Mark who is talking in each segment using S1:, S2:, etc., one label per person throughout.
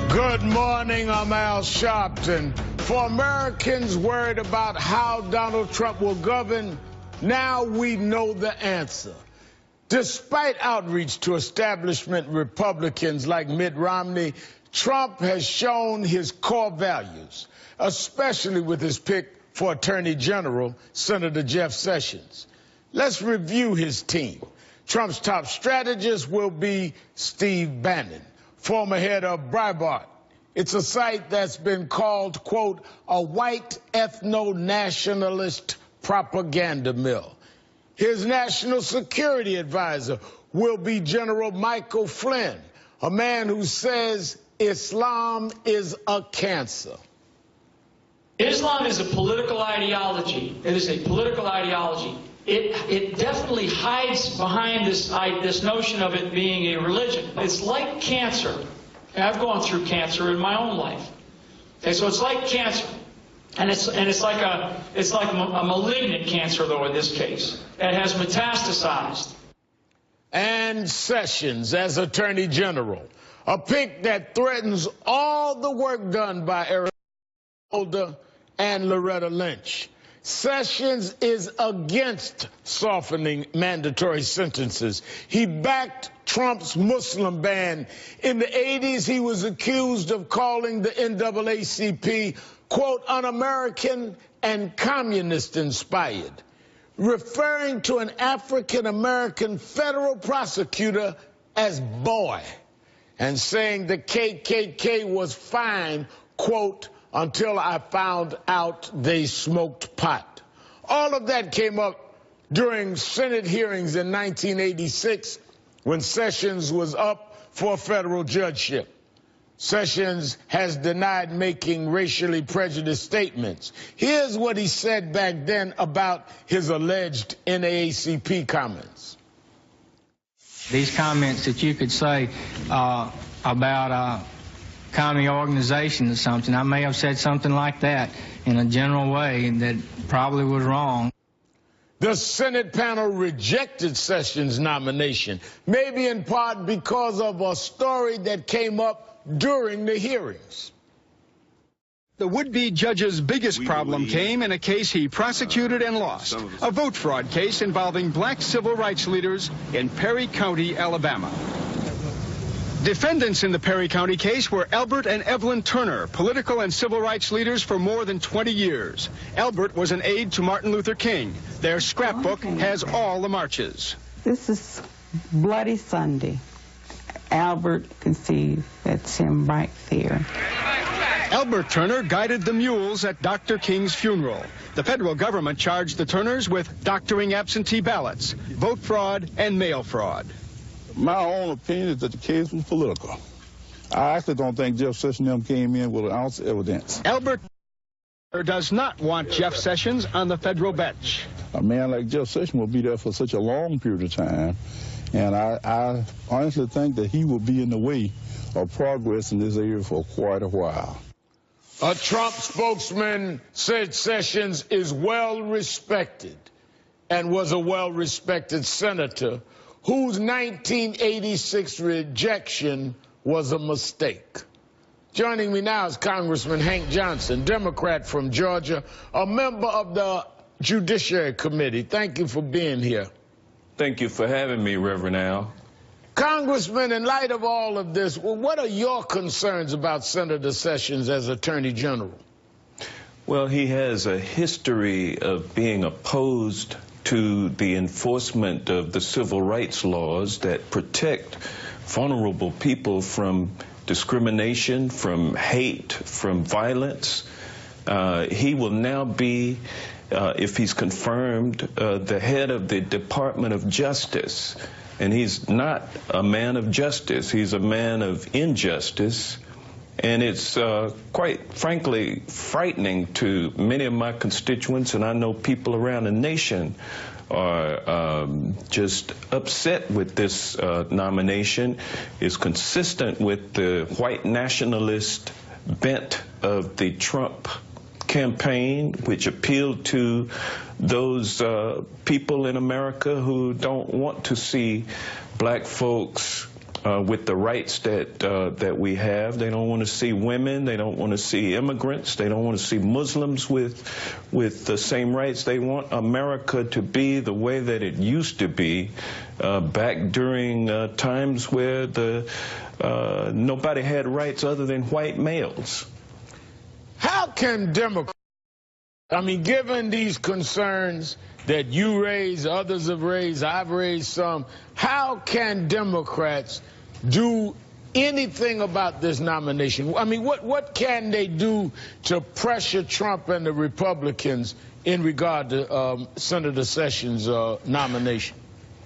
S1: Good morning, I'm Al Sharpton. For Americans worried about how Donald Trump will govern, now we know the answer. Despite outreach to establishment Republicans like Mitt Romney, Trump has shown his core values, especially with his pick for Attorney General, Senator Jeff Sessions. Let's review his team. Trump's top strategist will be Steve Bannon, former head of Breitbart. It's a site that's been called, quote, a white ethno-nationalist propaganda mill. His national security advisor will be General Michael Flynn, a man who says Islam is a cancer.
S2: Islam is a political ideology. It is a political ideology. It definitely hides behind this notion of it being a religion. It's like cancer. I've gone through cancer in my own life. Okay, so it's like cancer, and it's like a malignant cancer, though, in this case, that has metastasized.
S1: And Sessions as Attorney General, a pick that threatens all the work done by Eric Holder and Loretta Lynch. Sessions is against softening mandatory sentences. He backed Trump's Muslim ban. In the 80s, he was accused of calling the NAACP, quote, un-American and communist-inspired, referring to an African-American federal prosecutor as boy, and saying the KKK was fine, quote, until I found out they smoked pot. All of that came up during Senate hearings in 1986 when Sessions was up for a federal judgeship. Sessions has denied making racially prejudiced statements. Here's what he said back then about his alleged NAACP comments.
S3: These comments that you could say about county organization or something, I may have said something like that in a general way that probably was wrong.
S1: The Senate panel rejected Sessions' nomination, maybe in part because of a story that came up during the hearings.
S4: The would-be judge's biggest problem came in a case he prosecuted and lost, a vote fraud case involving black civil rights leaders in Perry County, Alabama. Defendants in the Perry County case were Albert and Evelyn Turner, political and civil rights leaders for more than 20 years. Albert was an aide to Martin Luther King. Their scrapbook has all the marches.
S5: This is Bloody Sunday. Albert can see, that's him right there.
S4: Albert Turner guided the mules at Dr. King's funeral. The federal government charged the Turners with doctoring absentee ballots, vote fraud, and mail fraud.
S6: My own opinion is that the case was political. I actually don't think Jeff Sessions came in with an ounce of evidence.
S4: Albert does not want Jeff Sessions on the federal bench.
S6: A man like Jeff Sessions will be there for such a long period of time, and I honestly think that he will be in the way of progress in this area for quite a while.
S1: A Trump spokesman said Sessions is well respected and was a well-respected senator whose 1986 rejection was a mistake. Joining me now is Congressman Hank Johnson, Democrat from Georgia, a member of the Judiciary Committee. Thank you for being here.
S7: Thank you for having me, Reverend Al.
S1: Congressman, in light of all of this, what are your concerns about Senator Sessions as Attorney General?
S7: Well, he has a history of being opposed to the enforcement of the civil rights laws that protect vulnerable people from discrimination, from hate, from violence. He will now be, if he's confirmed, the head of the Department of Justice. And he's not a man of justice. He's a man of injustice. And it's quite frankly frightening to many of my constituents, and I know people around the nation are just upset with this nomination. It's consistent with the white nationalist bent of the Trump campaign, which appealed to those people in America who don't want to see black folks with the rights that we have. They don't want to see women. They don't want to see immigrants. They don't want to see Muslims with the same rights. They want America to be the way that it used to be back during times where nobody had rights other than white males.
S1: How can Democrats, I mean, given these concerns that you raise, others have raised, I've raised some, how can Democrats do anything about this nomination? I mean, what can they do to pressure Trump and the Republicans in regard to Senator Sessions' nomination?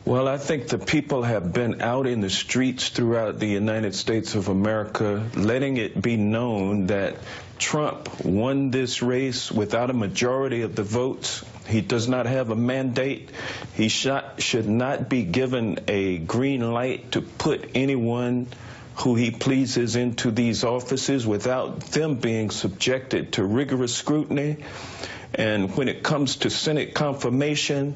S7: Well, I think the people have been out in the streets throughout the United States of America, letting it be known that Trump won this race without a majority of the votes. He does not have a mandate. He should not be given a green light to put anyone who he pleases into these offices without them being subjected to rigorous scrutiny. And when it comes to Senate confirmation,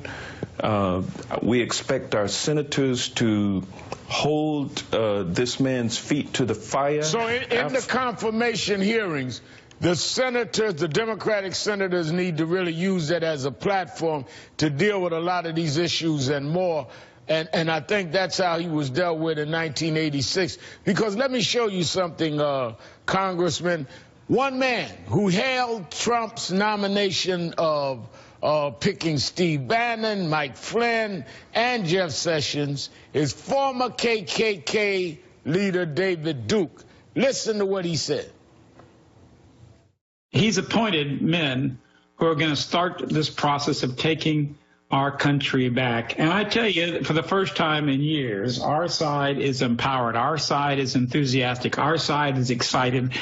S7: we expect our senators to hold this man's feet to the fire.
S1: So in the confirmation hearings, the senators, the Democratic senators, need to really use that as a platform to deal with a lot of these issues and more. And I think that's how he was dealt with in 1986. Because let me show you something, Congressman. One man who hailed Trump's nomination of picking Steve Bannon, Mike Flynn, and Jeff Sessions is former KKK leader David Duke. Listen to what he said.
S8: He's appointed men who are going to start this process of taking our country back. And I tell you, for the first time in years, our side is empowered. Our side is enthusiastic. Our side is excited.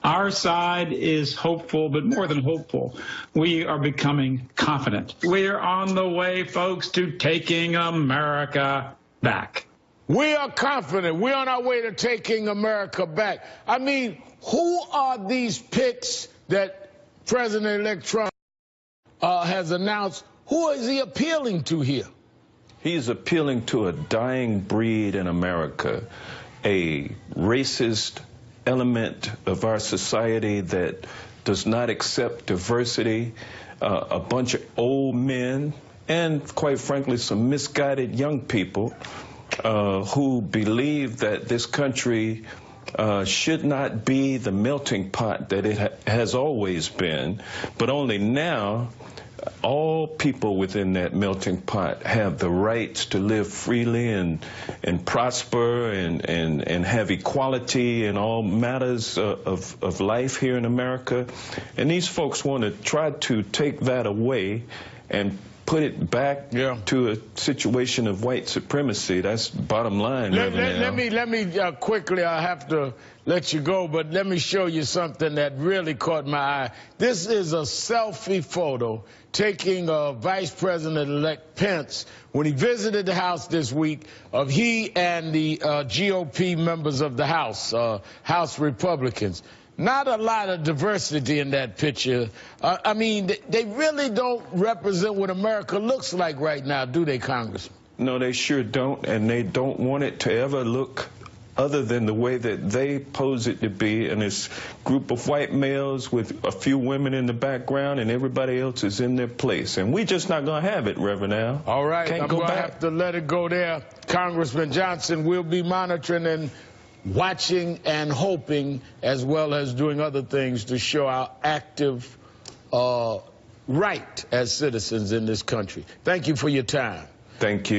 S8: Our side is hopeful, but more than hopeful, we are becoming confident. We're on the way, folks, to taking America back.
S1: We are confident. We're on our way to taking America back. I mean, who are these picks that President-elect Trump has announced? Who is he appealing to here?
S7: He's appealing to a dying breed in America, a racist element of our society that does not accept diversity, a bunch of old men, and quite frankly, some misguided young people who believe that this country should not be the melting pot that it has always been, but only now all people within that melting pot have the rights to live freely and prosper and have equality in all matters of life here in America. And these folks want to try to take that away and put it back to a situation of white supremacy. That's bottom line.
S1: Let me quickly, I have to let you go, but let me show you something that really caught my eye. This is a selfie photo taking Vice President-elect Pence when he visited the House this week of he and the GOP members of the House, House Republicans. Not a lot of diversity in that picture. I mean, they really don't represent what America looks like right now, do they, Congressman?
S7: No, they sure don't, and they don't want it to ever look other than the way that they pose it to be, and this group of white males with a few women in the background, and everybody else is in their place. And we're just not going to have it, Reverend Al.
S1: All right, I'm going to have to let it go there. Congressman Johnson will be monitoring and watching and hoping, as well as doing other things to show our active right as citizens in this country. Thank you for your time.
S7: Thank you.